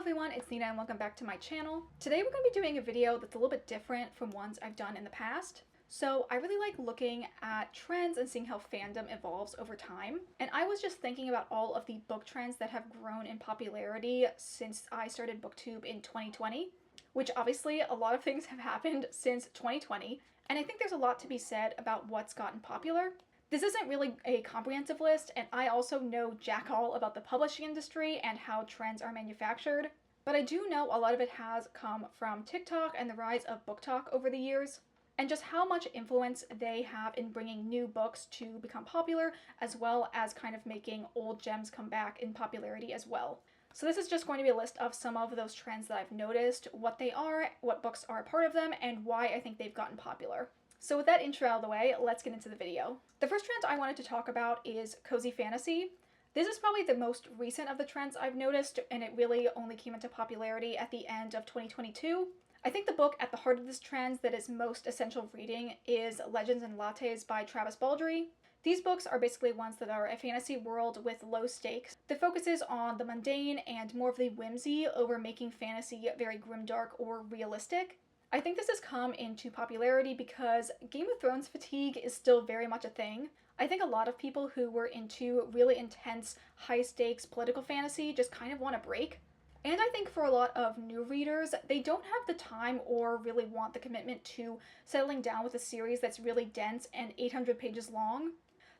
everyone, it's Nina and welcome back to my channel. Today we're going to be doing a video that's a little bit different from ones I've done in the past. So I really like looking at trends and seeing how fandom evolves over time. And I was just thinking about all of the book trends that have grown in popularity since I started Booktube in 2020, which obviously a lot of things have happened since 2020. And I think there's a lot to be said about what's gotten popular. This isn't really a comprehensive list, and I also know jack all about the publishing industry and how trends are manufactured, but I do know a lot of it has come from TikTok and the rise of booktok over the years, and just how much influence they have in bringing new books to become popular, as well as kind of making old gems come back in popularity as well. So this is just going to be a list of some of those trends that I've noticed, what they are, what books are a part of them, and why I think they've gotten popular. So with that intro out of the way, let's get into the video. The first trend I wanted to talk about is cozy fantasy. This is probably the most recent of the trends I've noticed, and it really only came into popularity at the end of 2022. I think the book at the heart of this trend that is most essential reading is Legends and Lattes by Travis Baldree. These books are basically ones that are a fantasy world with low stakes that focuses on the mundane and more of the whimsy over making fantasy very grimdark or realistic. I think this has come into popularity because Game of Thrones fatigue is still very much a thing. I think a lot of people who were into really intense, high-stakes political fantasy just kind of want a break. And I think for a lot of new readers, they don't have the time or really want the commitment to settling down with a series that's really dense and 800 pages long.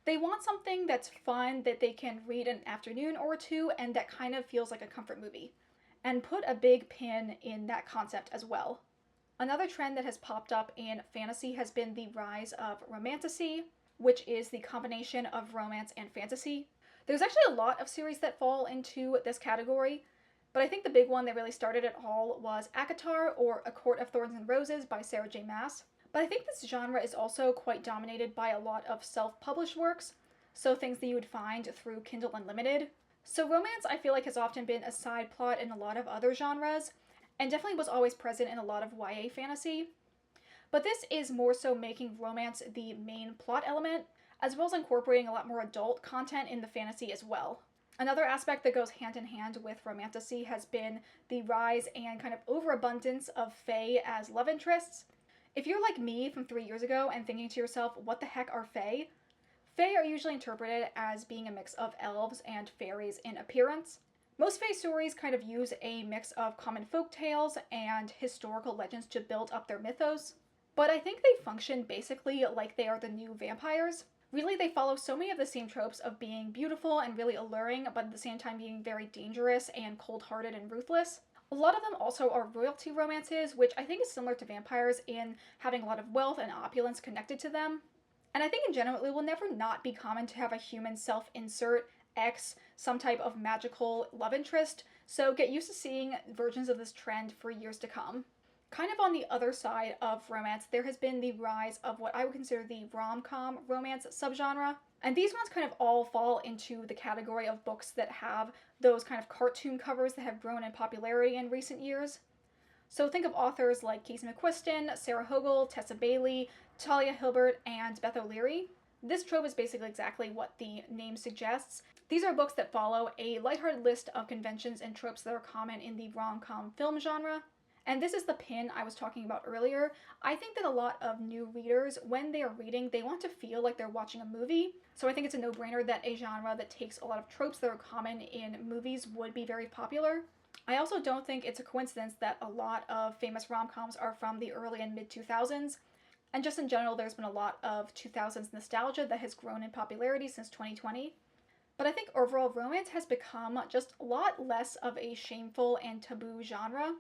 They want something that's fun that they can read in an afternoon or two and that kind of feels like a comfort movie. And put a big pin in that concept as well. Another trend that has popped up in fantasy has been the rise of romantasy, which is the combination of romance and fantasy. There's actually a lot of series that fall into this category, but I think the big one that really started it all was ACOTAR, or A Court of Thorns and Roses by Sarah J. Maas. But I think this genre is also quite dominated by a lot of self-published works, so things that you would find through Kindle Unlimited. So romance, I feel like, has often been a side plot in a lot of other genres, and definitely was always present in a lot of YA fantasy. But this is more so making romance the main plot element, as well as incorporating a lot more adult content in the fantasy as well. Another aspect that goes hand in hand with romantasy has been the rise and kind of overabundance of fae as love interests. If you're like me from 3 years ago and thinking to yourself, what the heck are fae? Fae are usually interpreted as being a mix of elves and fairies in appearance. Most fae stories kind of use a mix of common folk tales and historical legends to build up their mythos, but I think they function basically like they are the new vampires. Really, they follow so many of the same tropes of being beautiful and really alluring, but at the same time being very dangerous and cold-hearted and ruthless. A lot of them also are royalty romances, which I think is similar to vampires in having a lot of wealth and opulence connected to them. And I think in general, it will never not be common to have a human self-insert X, some type of magical love interest, so get used to seeing versions of this trend for years to come. Kind of on the other side of romance, there has been the rise of what I would consider the rom-com romance subgenre, and these ones kind of all fall into the category of books that have those kind of cartoon covers that have grown in popularity in recent years. So think of authors like Casey McQuiston, Sarah Hogle, Tessa Bailey, Talia Hilbert, and Beth O'Leary. This trope is basically exactly what the name suggests. These are books that follow a lighthearted list of conventions and tropes that are common in the rom-com film genre. And this is the pin I was talking about earlier. I think that a lot of new readers, when they are reading, they want to feel like they're watching a movie. So I think it's a no-brainer that a genre that takes a lot of tropes that are common in movies would be very popular. I also don't think it's a coincidence that a lot of famous rom-coms are from the early and mid-2000s. And just in general, there's been a lot of 2000s nostalgia that has grown in popularity since 2020. But I think overall romance has become just a lot less of a shameful and taboo genre.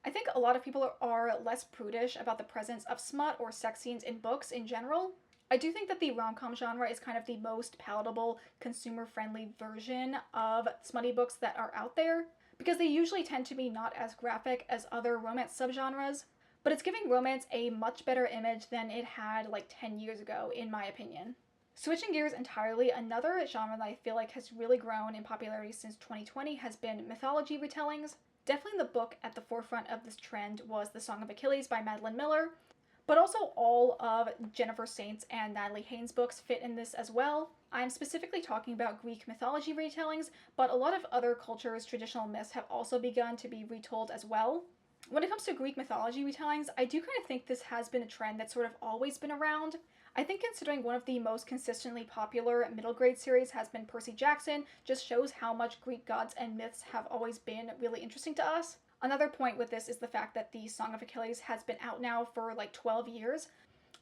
I think a lot of people are less prudish about the presence of smut or sex scenes in books in general. I do think that the rom-com genre is kind of the most palatable, consumer-friendly version of smutty books that are out there, because they usually tend to be not as graphic as other romance subgenres. But it's giving romance a much better image than it had like 10 years ago, in my opinion. Switching gears entirely, another genre that I feel like has really grown in popularity since 2020 has been mythology retellings. Definitely the book at the forefront of this trend was The Song of Achilles by Madeline Miller, but also all of Jennifer Saint's and Natalie Haynes' books fit in this as well. I'm specifically talking about Greek mythology retellings, but a lot of other cultures' traditional myths have also begun to be retold as well. When it comes to Greek mythology retellings, I do kind of think this has been a trend that's sort of always been around. I think considering one of the most consistently popular middle grade series has been Percy Jackson just shows how much Greek gods and myths have always been really interesting to us. Another point with this is the fact that the Song of Achilles has been out now for like 12 years,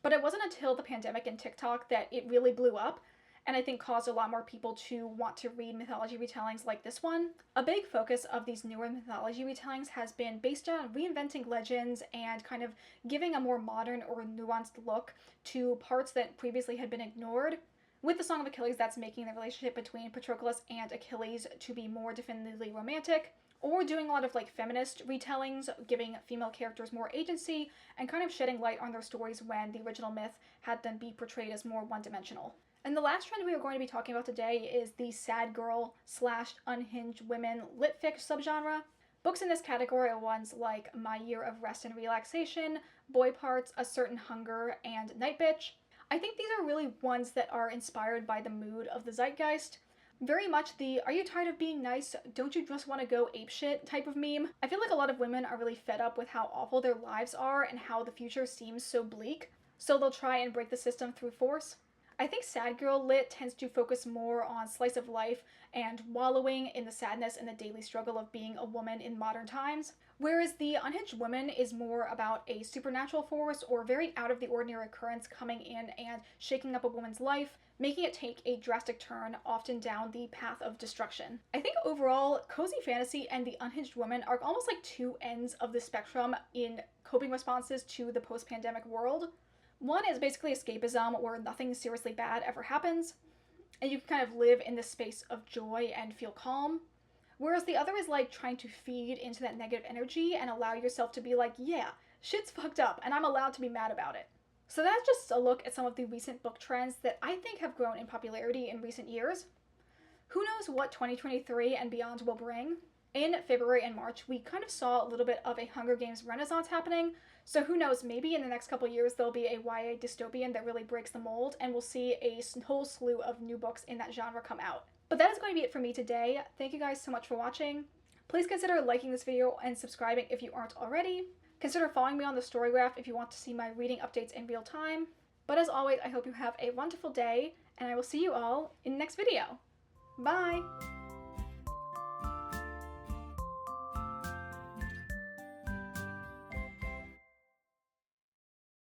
but it wasn't until the pandemic and TikTok that it really blew up, and I think caused a lot more people to want to read mythology retellings like this one. A big focus of these newer mythology retellings has been based on reinventing legends and kind of giving a more modern or nuanced look to parts that previously had been ignored. With the Song of Achilles, that's making the relationship between Patroclus and Achilles to be more definitively romantic, or doing a lot of like feminist retellings, giving female characters more agency and kind of shedding light on their stories when the original myth had them be portrayed as more one-dimensional. And the last trend we are going to be talking about today is the sad girl / unhinged women lit fic subgenre. Books in this category are ones like My Year of Rest and Relaxation, Boy Parts, A Certain Hunger, and Night Bitch. I think these are really ones that are inspired by the mood of the zeitgeist. Very much the "are you tired of being nice, don't you just want to go apeshit" type of meme. I feel like a lot of women are really fed up with how awful their lives are and how the future seems so bleak, so they'll try and break the system through force. I think sad girl lit tends to focus more on slice of life and wallowing in the sadness and the daily struggle of being a woman in modern times, whereas the unhinged woman is more about a supernatural force or very out of the ordinary occurrence coming in and shaking up a woman's life, making it take a drastic turn, often down the path of destruction. I think overall, cozy fantasy and the unhinged woman are almost like two ends of the spectrum in coping responses to the post-pandemic world. One is basically escapism, where nothing seriously bad ever happens, and you can kind of live in this space of joy and feel calm. Whereas the other is like trying to feed into that negative energy and allow yourself to be like, yeah, shit's fucked up, and I'm allowed to be mad about it. So that's just a look at some of the recent book trends that I think have grown in popularity in recent years. Who knows what 2023 and beyond will bring? In February and March, we kind of saw a little bit of a Hunger Games renaissance happening, so who knows, maybe in the next couple years there'll be a YA dystopian that really breaks the mold, and we'll see a whole slew of new books in that genre come out. But that is going to be it for me today. Thank you guys so much for watching. Please consider liking this video and subscribing if you aren't already. Consider following me on the Storygraph if you want to see my reading updates in real time. But as always, I hope you have a wonderful day, and I will see you all in the next video. Bye!